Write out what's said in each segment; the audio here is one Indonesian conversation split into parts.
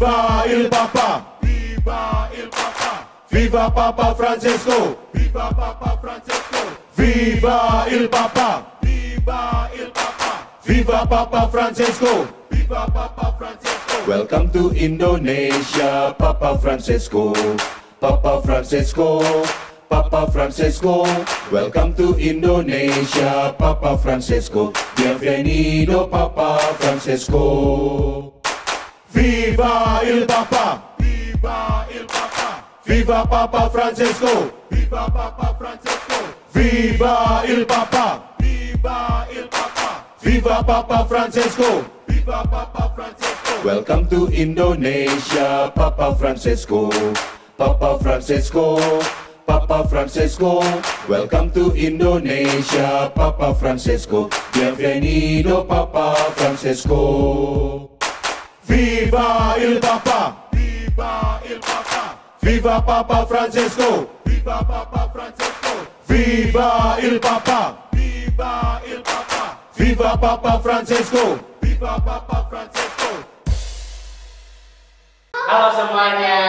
Viva il Papa! Viva il Papa! Viva Papa Francesco! Viva Papa Francesco! Viva il Papa! Viva il Papa! Viva Papa Francesco! Viva Papa Francesco! Welcome to Indonesia, Papa Francesco. Papa Francesco. Papa Francesco, welcome to Indonesia, Papa Francesco. Bienvenido, Papa Francesco. Viva il Papa! Viva il Papa! Viva Papa Francesco! Viva Papa Francesco! Viva il Papa! Viva il Papa! Viva Papa Francesco! Viva Papa Francesco! Welcome to Indonesia, Papa Francesco. Papa Francesco. Papa Francesco, welcome to Indonesia, Papa Francesco. Bienvenido, Papa Francesco. Viva il Papa! Viva il Papa! Viva Papa Francesco! Viva Papa Francesco! Viva il Papa! Viva il Papa! Viva Papa Francesco! Viva Papa Francesco! Halo semuanya.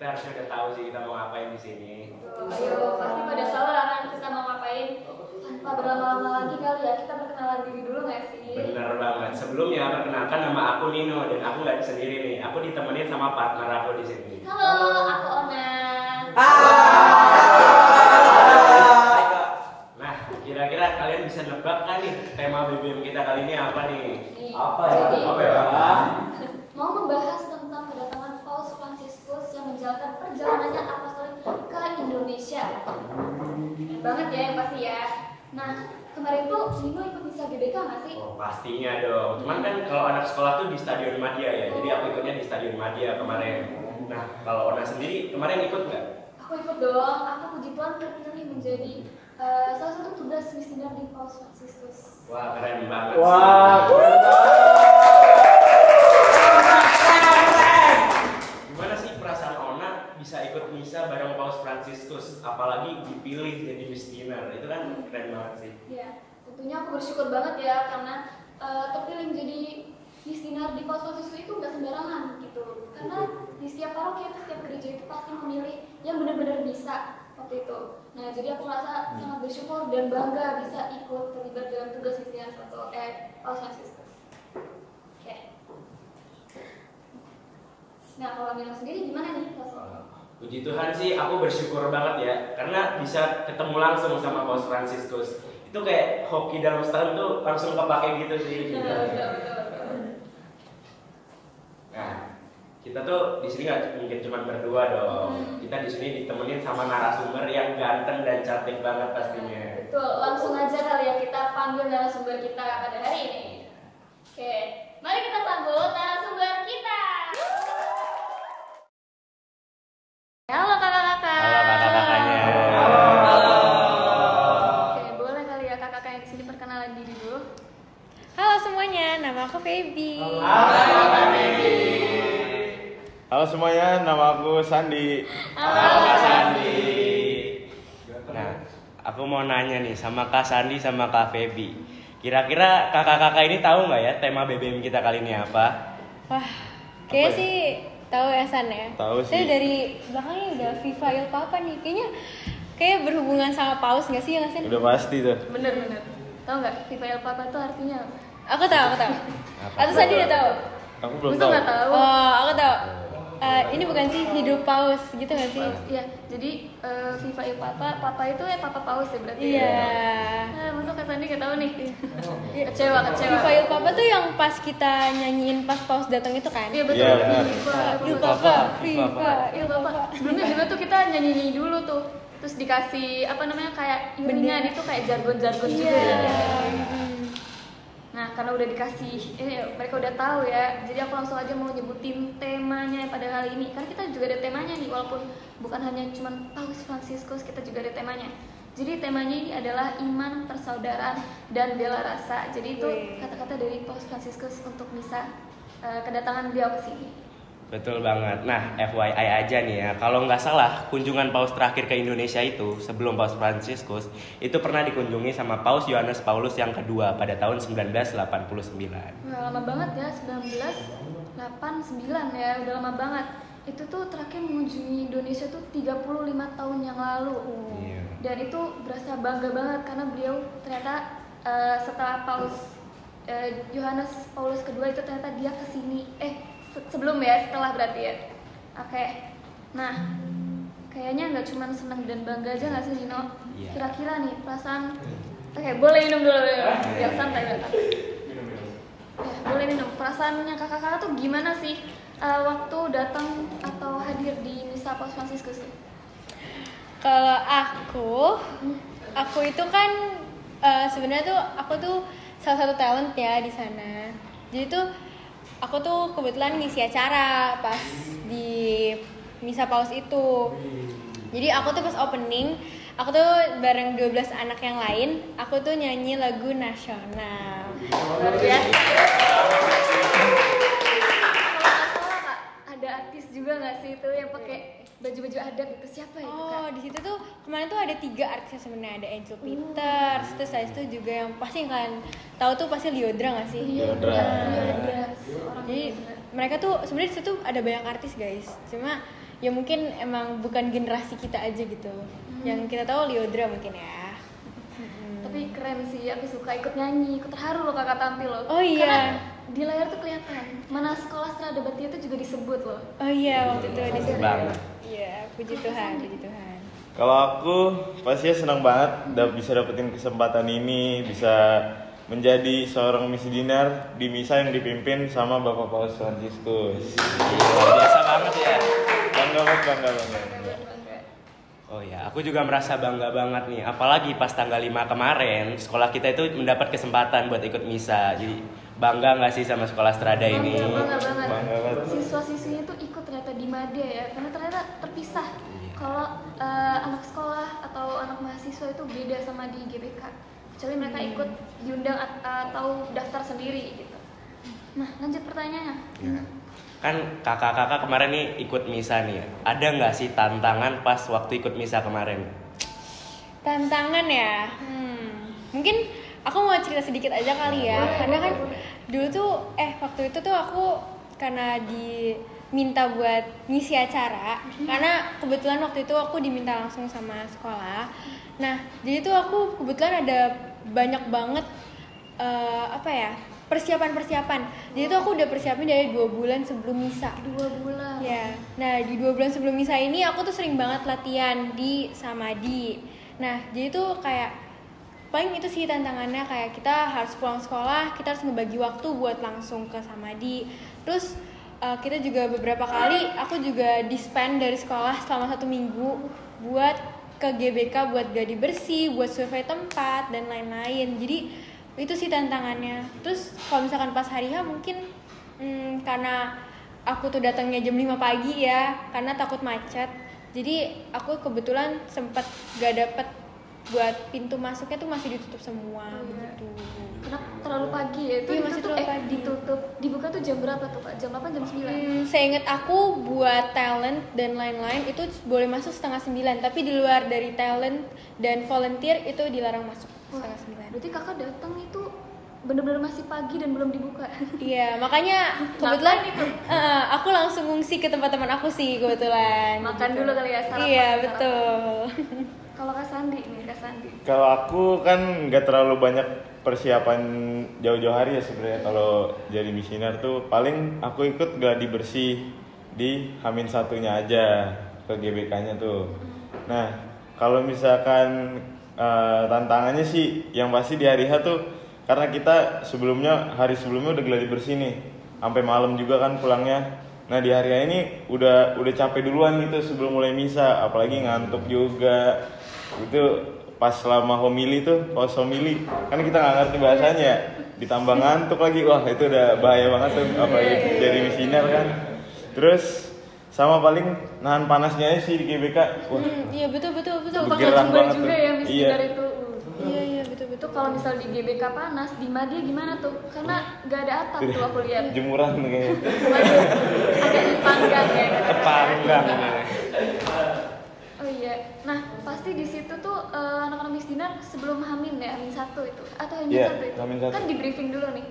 Kita harusnya udah tahu sih kita mau ngapain di sini. Ayo, pasti pada tahu lah kan kita mau ngapain. Tanpa berlama-lama lagi kali ya, kita perkenalan diri dulu nggak sih? Bener banget. Sebelumnya perkenalkan, nama aku Nino dan aku nggak sendiri nih. Aku ditemenin sama partner aku di sini. Halo, aku Ona. Nah, kira-kira kalian bisa nebak kan nih tema BBM kita kali ini apa nih? Apa ya? Mau membahas tentang kedatangan Paus Fransiskus yang menjalankan perjalanannya apostolik ke Indonesia. Keren banget ya yang pasti ya. Nah, kemarin tuh Nino ikut misa GBK nggak sih? Oh, pastinya dong. Cuman kan kalau anak sekolah tuh di Stadion Madia ya. Jadi aku ikutnya di Stadion Madia kemarin. Nah, kalau Ona sendiri kemarin ikut nggak? Aku ikut dong. Aku puji Tuhan terpilih menjadi salah satu tugas misioner di Paus Fransiskus. Wah, keren banget. Wah, sih. Gimana sih perasaan Ona bisa ikut misa bareng Paus Fransiskus, apalagi dipilih jadi misioner? Itu kan keren banget sih. Ya, tentunya aku bersyukur banget ya karena terpilih menjadi misioner di Paus Fransiskus itu nggak sembarangan gitu. Karena di setiap paroki atau setiap gereja itu pasti memilih yang benar-benar bisa waktu itu. Nah, jadi aku merasa sangat bersyukur dan bangga bisa ikut terlibat dalam tugas misioner Paus Fransiskus. Oke. Nah, kalau Milo sendiri gimana nih? Puji Tuhan sih, aku bersyukur banget ya karena bisa ketemu langsung sama Paus Fransiskus. Itu kayak hoki dalam setahun tuh langsung kepake gitu sih. Nah, kita tuh di sini nggak mungkin cuma berdua dong. Kita di sini ditemenin sama narasumber yang ganteng dan cantik banget pastinya. Betul, langsung aja kali ya kita panggil narasumber kita pada hari ini. Oke, mari kita sambut narasumber kita. Halo kakak-kakak. Halo kakak-kakaknya. Halo. Oke, boleh kali ya kakak-kakak yang kesini perkenalan diri dulu. Halo semuanya, nama aku Feby. Halo semuanya, nama aku Sandi. Halo Kak Sandi. Nah, aku mau nanya nih sama Kak Sandi sama Kak Feby. Kira-kira kakak-kakak ini tahu nggak ya tema BBM kita kali ini apa? Wah, kayaknya sih tahu ya San ya. Tahu sih. Saya dari belakangnya udah Viva il Papa nih. Kayak berhubungan sama Paus nggak sih ya nggak sih? Udah pasti tuh. Bener. Tahu nggak Viva il Papa itu artinya? Aku tahu. Atau Sandi udah tahu? Aku belum Betul tahu. nggak tahu? Oh, aku tahu. Ini bukan sih hidup Paus gitu nggak sih? Iya, jadi Viva il Papa, Papa itu ya Papa Paus ya berarti. Iya. Nah, masa Kak Sandi nggak tahu nih? Kecewa. Viva il Papa tuh yang pas kita nyanyiin pas Paus datang itu kan? Iya betul. Iya, benar. Il Papa, Viva Il Papa. Sebelumnya juga tuh kita nyanyi dulu tuh. Terus dikasih apa namanya kayak iringan itu kayak jargon-jargon juga. Iya. Nah, karena udah dikasih, mereka udah tahu ya. Jadi aku langsung aja mau nyebutin temanya pada kali ini. Karena kita juga ada temanya nih, walaupun bukan hanya cuman Paus Fransiskus, kita juga ada temanya. Jadi temanya ini adalah iman, persaudaraan, dan bela rasa. Jadi itu kata-kata dari Paus Fransiskus untuk misa kedatangan beliau ke sini. Betul banget. Nah, FYI aja nih ya, kalau nggak salah kunjungan Paus terakhir ke Indonesia itu sebelum Paus Fransiskus itu pernah dikunjungi sama Paus Yohanes Paulus yang kedua pada tahun 1989. Wah, lama banget ya, 1989 ya, udah lama banget. Itu tuh terakhir mengunjungi Indonesia tuh 35 tahun yang lalu. Iya. Dan itu berasa bangga banget karena beliau ternyata setelah Paus Yohanes Paulus kedua itu ternyata dia kesini. Sebelum ya, setelah berarti ya. Oke. Nah, kayaknya nggak cuma senang dan bangga aja nggak sih Nino? Iya. Kira-kira nih perasaan. Oke, boleh minum dulu ya. Biar santai, biar santai. Boleh minum. Perasaannya kakak-kakak tuh gimana sih waktu datang atau hadir di misa Paus Fransiskus? Kalau aku itu kan sebenarnya tuh aku tuh salah satu talent ya di sana. Jadi tuh aku tuh kebetulan ngisi acara pas di misa Paus itu. Jadi aku tuh pas opening, aku tuh bareng 12 anak yang lain, aku tuh nyanyi lagu nasional. Luar biasa. Ada artis juga nggak sih itu yang pakai baju-baju adat gitu, siapa itu Kak? Oh, di situ tuh kemarin tuh ada 3 artis sebenarnya, ada Angel Peters, terus habis itu juga yang pasti yang kalian tahu tuh pasti Lyodra nggak sih? Lyodra. Jadi mereka tuh sebenarnya di situ ada banyak artis guys, cuma ya mungkin emang bukan generasi kita aja gitu. Yang kita tahu Lyodra mungkin ya. Tapi keren sih, aku suka ikut nyanyi, ikut terharu loh kakak tampil loh. Oh iya. Karena di layar tuh kelihatan mana sekolah Strada Bakti itu juga disebut loh. Oh iya, waktu itu ada sih. Banget. Iya, puji Tuhan, puji Tuhan. Kalau aku pastinya senang banget bisa dapetin kesempatan ini, bisa menjadi seorang misi dinar di misa yang dipimpin sama Bapak Paus Fransiskus. Luar biasa banget ya. Bangga. Oh ya, aku juga merasa bangga banget nih. Apalagi pas tanggal 5 kemarin, sekolah kita itu mendapat kesempatan buat ikut misa. Jadi bangga nggak sih sama sekolah Strada ini? Bangga banget. Bangga banget. Siswa-siswinya tuh ikut ternyata di Made ya, karena ternyata terpisah. Kalau anak sekolah atau anak mahasiswa itu beda sama di GBK. Kecuali mereka ikut diundang atau daftar sendiri gitu. Nah, lanjut pertanyaannya. Ya. Kan kakak-kakak kemarin nih ikut misa nih. Ada nggak sih tantangan pas waktu ikut misa kemarin? Tantangan ya. Mungkin aku mau cerita sedikit aja kali ya. Karena kan dulu tuh waktu itu tuh aku karena diminta buat ngisi acara. Karena kebetulan waktu itu aku diminta langsung sama sekolah. Nah, jadi tuh aku kebetulan ada banyak banget persiapan. Jadi tuh aku udah persiapin dari 2 bulan sebelum misa. 2 bulan. Ya. Nah, di 2 bulan sebelum misa ini aku tuh sering banget latihan di Samadi. Nah, jadi tuh kayak paling itu sih tantangannya, kayak kita harus pulang sekolah, kita harus ngebagi waktu buat langsung ke Samadi. Terus kita juga beberapa kali aku juga disband dari sekolah selama 1 minggu buat ke GBK buat gladi bersih, buat survei tempat dan lain-lain. Jadi itu sih tantangannya. Terus kalau misalkan pas hari H mungkin karena aku tuh datangnya jam 5 pagi ya, karena takut macet. Jadi aku kebetulan sempat gak dapet buat pintu masuknya tuh masih ditutup semua begitu. Karena terlalu pagi ya, itu Iya, masih ditutup, terlalu pagi. ditutup. Dibuka tuh jam berapa tuh Kak? Jam 8, jam 9? Seingat aku buat talent dan lain-lain itu boleh masuk 8:30, tapi di luar dari talent dan volunteer itu dilarang masuk 8:30. Berarti kakak datang itu bener-bener masih pagi dan belum dibuka. Iya, makanya kebetulan aku langsung ngungsi ke tempat teman aku sih kebetulan. Makan gitu. dulu kali ya, sarapan. Iya, betul. Kalau Kak Sandi nih, Kak Sandi. Kalau aku kan nggak terlalu banyak persiapan jauh-jauh hari ya sebenarnya. Kalau jadi misinar tuh paling aku ikut gladi bersih di H-1-nya aja ke GBK-nya tuh. Nah, kalau misalkan tantangannya sih yang pasti di hari H tuh, karena kita hari sebelumnya udah gladi bersih nih, sampai malam juga kan pulangnya. Nah di hari H ini udah capek duluan gitu sebelum mulai misa, apalagi ngantuk juga. Itu pas selama homili tuh, pas homili kan kita nggak ngerti bahasanya, ditambah ngantuk lagi, wah itu udah bahaya banget tuh, apalagi jadi misinar kan. Terus sama paling nahan panasnya sih di GBK. Wah, Iya betul. Bakal Bergerak coba banget juga tuh. ya misinar Iya. itu. Iya betul. Itu kalau misal di GBK panas, di Madia gimana tuh? Karena nggak ada atap tuh aku lihat. Jemuran kayaknya. Waduh, agak dipanggang ya. Kepanggang. Oh iya, nah pasti di situ tuh anak-anak Miss Dinar sebelum Hamin ya, Hamin 1 itu atau Hamin Iya, 1 itu Hamin 1. kan di briefing dulu nih.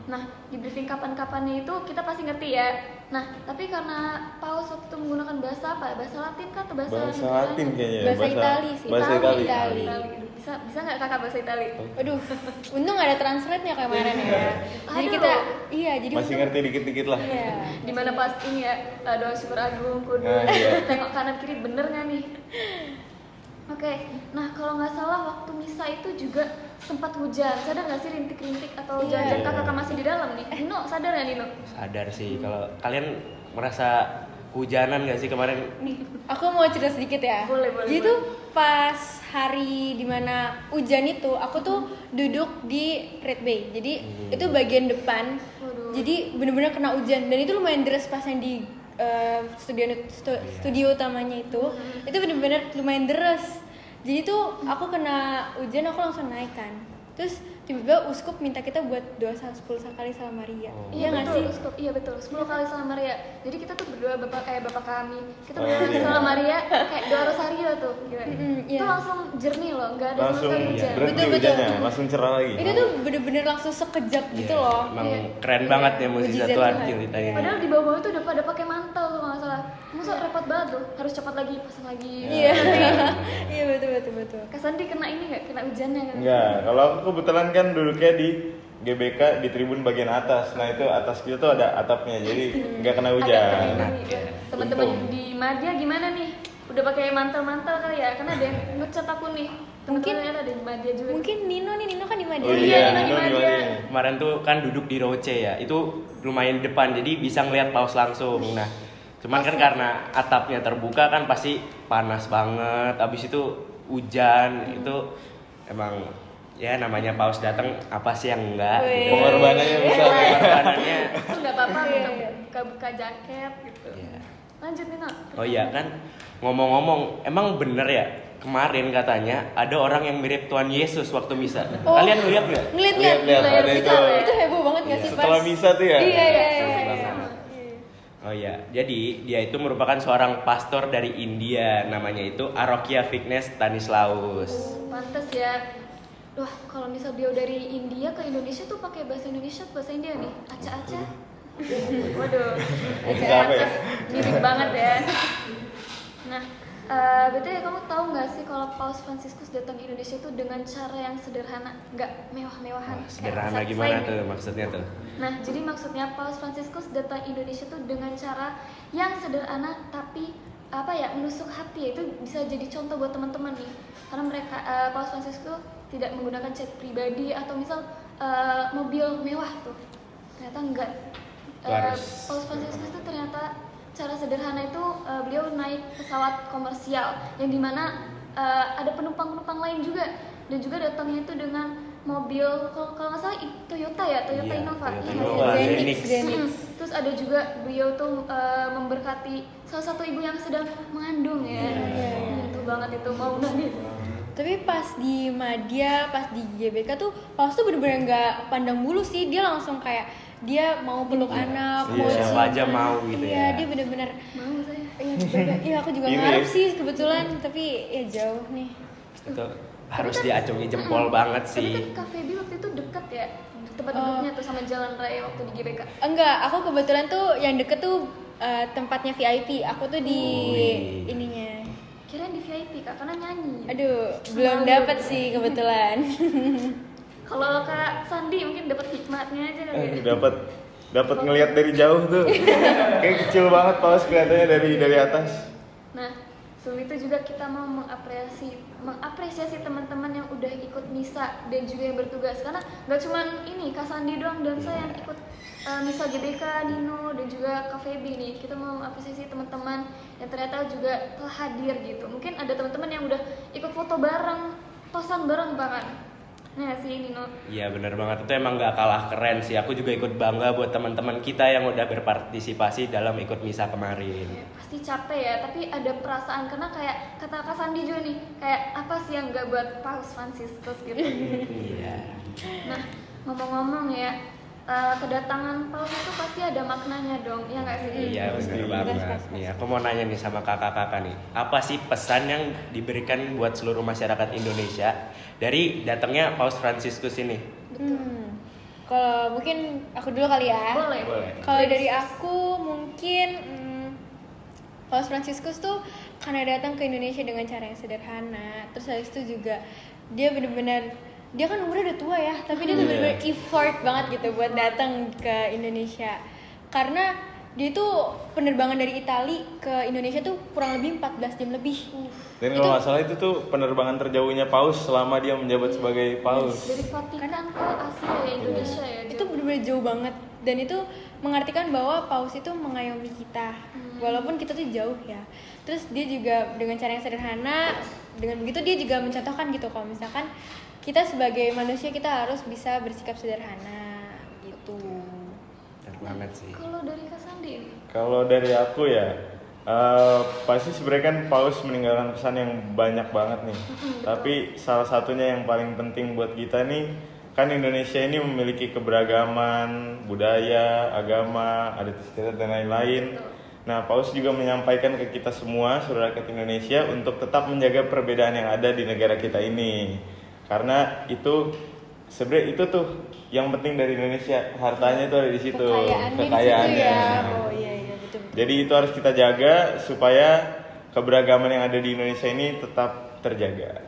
Nah di briefing kapan-kapannya itu kita pasti ngerti ya. Nah tapi karena Paus waktu itu menggunakan bahasa apa? Bahasa Latin kah atau bahasa Bahasa negaranya? Latin kayaknya. Bahasa Itali sih. Bahasa Itali. Itali. Itali. Bisa nggak kakak bahasa Itali? Aduh, untung gak ada translate-nya kemarin ya. Jadi Aduh. kita, iya jadi Masih untung- ngerti dikit-dikit lah. Iya. Dimana pas ini ya doa syukur agung kudu Nah, iya. tengok kanan kiri bener nggak nih? Oke, nah kalau nggak salah waktu misa itu juga sempat hujan. Sadar nggak sih rintik-rintik atau Iya. jangan kakak masih di dalam nih? Nino sadar ya Nino? Sadar sih kalau kalian merasa hujanan gak sih kemarin? Nih, aku mau cerita sedikit ya. Boleh. Jadi tuh pas hari dimana hujan itu, aku tuh duduk di Red Bay. Jadi itu bagian depan. Waduh. Jadi bener-bener kena hujan dan itu lumayan deras pas yang di studio utamanya itu. Itu bener-bener lumayan deras. Jadi tuh aku kena hujan, aku langsung naik kan. Terus tiba-tiba uskup minta kita buat doa 10 kali Salam Maria. Iya nggak betul, sih? Uskup. Iya betul, 10 kali Salam Maria. Jadi kita tuh berdoa bapak kami. Kita Oh, berdoa iya. Salam Maria kayak doa rosario tuh. Gila. iya. Itu langsung jernih loh, nggak ada sama Langsung sekali hujan. berhenti Betul, betul. hujannya, langsung cerah lagi. Itu tuh bener-bener langsung sekejap gitu Iya, loh. Emang Iya. keren banget ya mukjizat Mukjizat Tuhan Tuhan. ceritanya. Padahal di bawah-bawah itu udah pada pakai mantel tuh nggak salah. Masa repot banget tuh, harus cepat lagi pasang lagi. Iya. Iya betul. Kak Sandi kena ini nggak? Kena hujannya kan? Enggak, kalau aku kebetulan kan duduknya di GBK di tribun bagian atas. Nah itu atas kita tuh ada atapnya, jadi nggak kena Agak hujan. terlindungi ya. Teman-teman di Madia gimana nih? Udah pakai mantel-mantel kali ya? Karena ada yang ngecat aku nih. Temen-temen ada di Madia juga. Mungkin Nino kan di Madia. Oh Iya, iya, Nino Nino gimana? gimana? Kemarin tuh kan duduk di Roce ya, itu lumayan depan jadi bisa ngeliat paus langsung. Nah, cuman kan karena atapnya terbuka kan pasti panas banget. Abis itu hujan, itu emang ya namanya paus datang apa sih yang enggak Wih. gitu. Pengorbanannya besar. Pengorbanannya. Itu nggak apa-apa Iya, buka jaket gitu. Iya. Lanjut Nino. Oh iya kan ngomong-ngomong emang bener ya kemarin katanya ada orang yang mirip Tuhan Yesus waktu misa. Oh. Kalian lihat nggak? Ngeliat Lihat, lihat, layar ada besar ya. Itu heboh banget gak sih pas? Setelah misa tuh ya. Iya. Sama. Oh iya, jadi dia itu merupakan seorang pastor dari India, namanya itu Arokia Vignes Stanislaus. Pantes ya. Wah, kalau misal dia dari India ke Indonesia tuh pakai bahasa Indonesia atau bahasa India nih? Aca-aca. Waduh. Bahasa apa ya? Pantes mirip banget ya. Nah, betul ya, kamu tahu nggak sih kalau Paus Fransiskus datang ke Indonesia itu dengan cara yang sederhana, nggak mewah-mewahan. Wah, sederhana Kayak gimana sign. tuh maksudnya tuh? Nah, jadi maksudnya Paus Fransiskus datang Indonesia tuh dengan cara yang sederhana tapi apa ya, menusuk hati. Itu bisa jadi contoh buat teman-teman nih. Karena mereka Paus Fransiskus tidak menggunakan jet pribadi atau misal mobil mewah tuh. Ternyata enggak. Harus. Paus Fransiskus tuh ternyata cara sederhana itu beliau naik pesawat komersial yang dimana ada penumpang-penumpang lain juga, dan juga datangnya itu dengan mobil kalau nggak salah Toyota ya, Toyota Iya, Innova. Toyota Iya, Innova, nggak sih? Zenix. Zenix. Terus ada juga beliau tuh memberkati salah satu ibu yang sedang mengandung ya. Itu banget itu, mau nangis. Tapi pas di Madia, pas di GBK tuh Paus tuh bener-bener nggak pandang bulu sih, dia langsung kayak dia mau peluk anak, Iya, mau siapa cium. aja mau gitu Iya, ya. dia bener-bener. Mau saya. Iya, aku juga Ini. ngarep sih kebetulan, tapi ya jauh nih. Itu harus diacungi jempol banget Tapi sih. kan Cafe B waktu itu dekat ya tempat Oh. duduknya tuh sama jalan raya waktu di GBK. Enggak, aku kebetulan tuh yang deket tuh tempatnya VIP. Aku tuh di Wih. ininya. Kirain di VIP Kak, karena nyanyi. Aduh, belum dapet sih kebetulan. Kalau Kak Sandi mungkin dapat hikmatnya aja kali ya. Dapat ngelihat dari jauh tuh. Kayak kecil banget paus kelihatannya dari atas. Nah, sebelum itu juga kita mau mengapresiasi teman-teman yang udah ikut misa dan juga yang bertugas, karena nggak cuman ini Kak Sandi doang dan saya yang ikut misa GBK, Nino dan juga Kak Feby nih. Kita mau mengapresiasi teman-teman yang ternyata juga telah hadir gitu. Mungkin ada teman-teman yang udah ikut foto bareng, tosan bareng bahkan. Nah sih Nino. Iya benar banget, itu emang gak kalah keren sih. Aku juga ikut bangga buat teman-teman kita yang udah berpartisipasi dalam ikut misa kemarin. Ya, pasti capek ya, tapi ada perasaan karena kayak kata Kak Sandi juga nih, kayak apa sih yang gak buat Paus Fransiskus gitu. Iya. Nah ngomong-ngomong ya, kedatangan Paus itu pasti ada maknanya dong, ya nggak sih? Iya benar banget. Nih aku mau nanya nih sama kakak-kakak nih, apa sih pesan yang diberikan buat seluruh masyarakat Indonesia dari datangnya Paus Fransiskus ini? Kalau mungkin aku dulu kali ya. Boleh. Kalau dari aku mungkin Paus Fransiskus tuh karena datang ke Indonesia dengan cara yang sederhana. Terus habis itu juga dia benar-benar, dia kan umurnya udah tua ya, tapi dia tuh benar-benar effort banget gitu buat datang ke Indonesia. Karena dia tuh penerbangan dari Itali ke Indonesia tuh kurang lebih 14 jam lebih. Dan kalau nggak salah itu tuh penerbangan terjauhnya Paus selama dia menjabat sebagai Paus. Dari Vatikan ke Asia ya, Indonesia ya. Itu benar-benar jauh banget, dan itu mengartikan bahwa Paus itu mengayomi kita walaupun kita tuh jauh ya. Terus dia juga dengan cara yang sederhana, dengan begitu dia juga mencontohkan gitu kalau misalkan kita sebagai manusia kita harus bisa bersikap sederhana gitu. Benar banget sih. Kalau dari Kak Sandi nih? Kalau dari aku ya, pasti sebenarnya kan Paus meninggalkan pesan yang banyak banget nih. Tapi salah satunya yang paling penting buat kita nih, kan Indonesia ini memiliki keberagaman, budaya, agama, adat istiadat dan lain-lain. Nah, Paus juga menyampaikan ke kita semua, seluruh rakyat Indonesia, untuk tetap menjaga perbedaan yang ada di negara kita ini. Karena itu sebenarnya itu tuh yang penting dari Indonesia, hartanya itu ada di situ, Kekayaannya. Di situ ya. Oh iya betul. Jadi itu harus kita jaga supaya keberagaman yang ada di Indonesia ini tetap terjaga.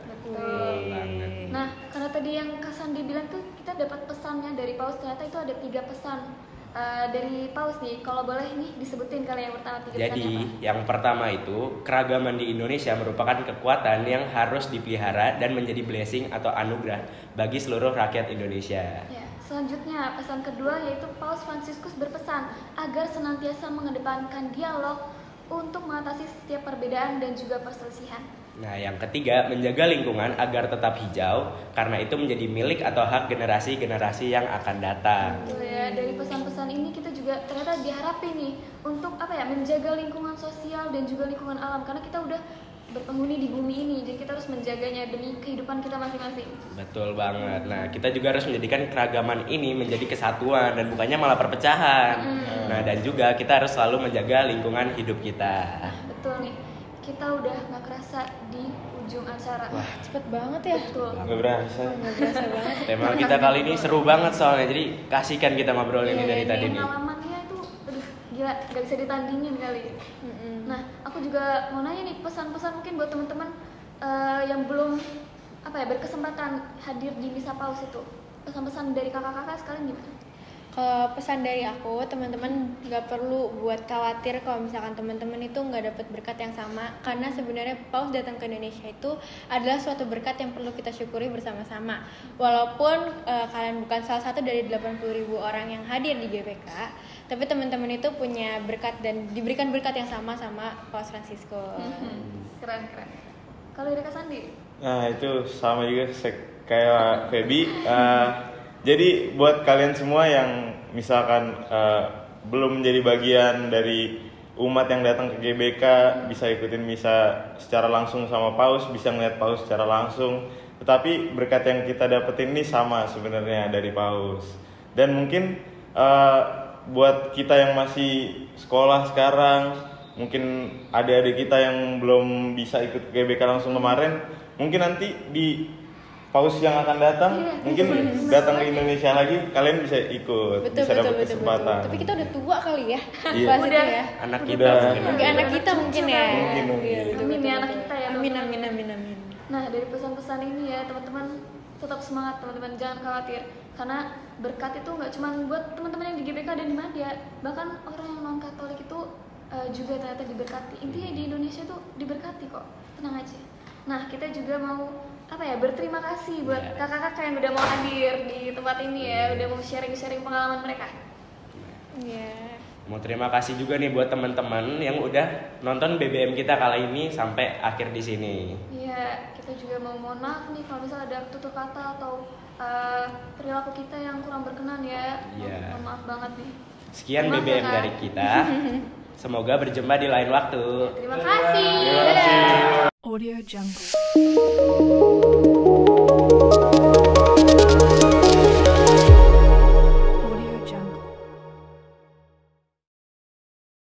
Nah, karena tadi yang Kak Sandi bilang tuh kita dapat pesannya dari Paus, ternyata itu ada 3 pesan dari Paus nih. Kalau boleh nih disebutin kali yang pertama 3 pesannya Jadi apa? yang pertama itu, keragaman di Indonesia merupakan kekuatan yang harus dipelihara dan menjadi blessing atau anugerah bagi seluruh rakyat Indonesia. Ya, selanjutnya pesan kedua yaitu Paus Fransiskus berpesan agar senantiasa mengedepankan dialog untuk mengatasi setiap perbedaan dan juga perselisihan. Nah, yang ketiga, menjaga lingkungan agar tetap hijau karena itu menjadi milik atau hak generasi-generasi yang akan datang. Betul ya, dari pesan-pesan ini kita juga ternyata diharapin nih untuk menjaga lingkungan sosial dan juga lingkungan alam, karena kita udah berpenghuni di bumi ini, jadi kita harus menjaganya demi kehidupan kita masing-masing. Betul banget. Nah, kita juga harus menjadikan keragaman ini menjadi kesatuan dan bukannya malah perpecahan. Nah, dan juga kita harus selalu menjaga lingkungan hidup kita. Betul nih, kita udah gak kerasa di ujung acara. Wah, Cepet banget ya. Betul. Nggak berasa. Nggak berasa banget. Tema kita kali ini seru banget soalnya, jadi kasihkan kita ngobrol ini dari tadi nih. Pengalamannya itu, aduh, gila, gak bisa ditandingin kali. Nah, aku juga mau nanya nih pesan-pesan mungkin buat teman-teman yang belum berkesempatan hadir di Misa Paus itu. Pesan-pesan dari kakak-kakak sekalian gimana? Kalau pesan dari aku, teman-teman nggak perlu buat khawatir kalau misalkan teman-teman itu nggak dapat berkat yang sama, karena sebenarnya Paus datang ke Indonesia itu adalah suatu berkat yang perlu kita syukuri bersama-sama. Walaupun kalian bukan salah satu dari 80.000 orang yang hadir di GBK, tapi teman-teman itu punya berkat dan diberikan berkat yang sama Paus Fransiskus. Keren. Kalau dari Kak Sandi? Nah itu sama juga kayak Feby. Jadi buat kalian semua yang misalkan belum menjadi bagian dari umat yang datang ke GBK, bisa ikutin misa secara langsung sama Paus, bisa ngeliat Paus secara langsung. Tetapi berkat yang kita dapetin ini sama sebenarnya dari Paus. Dan mungkin buat kita yang masih sekolah sekarang, mungkin adik-adik kita yang belum bisa ikut GBK langsung kemarin, mungkin nanti di Paus yang akan datang, mungkin datang ke Indonesia lagi, kalian bisa ikut, bisa dapat kesempatan. Tapi kita udah tua kali ya, Iya. pas itu ya. Anak kita Udah. Mungkin anak kita mungkin ya. Mungkin. Iya, betul, Amin betul, ya anak betul. kita ya. Amin. teman-teman. Nah, dari pesan-pesan ini ya teman-teman, tetap semangat teman-teman, jangan khawatir. Karena berkat itu nggak cuma buat teman-teman yang di GBK dan di Madya, bahkan orang yang non Katolik itu juga ternyata diberkati. Intinya di Indonesia tuh diberkati kok, tenang aja. Nah, kita juga mau berterima kasih buat kakak-kakak yang udah mau hadir di tempat ini ya, udah mau sharing-sharing pengalaman mereka. Iya. Mau terima kasih juga nih buat teman-teman yang udah nonton BBM kita kali ini sampai akhir di sini. Iya, kita juga mau mohon maaf nih kalau misalnya ada tutur kata atau perilaku kita yang kurang berkenan ya. Iya. Maaf banget nih. Sekian Maaf, BBM Kak. dari kita. Semoga berjumpa di lain waktu. Terima kasih. Terima kasih. Dadah. Audio Jungle.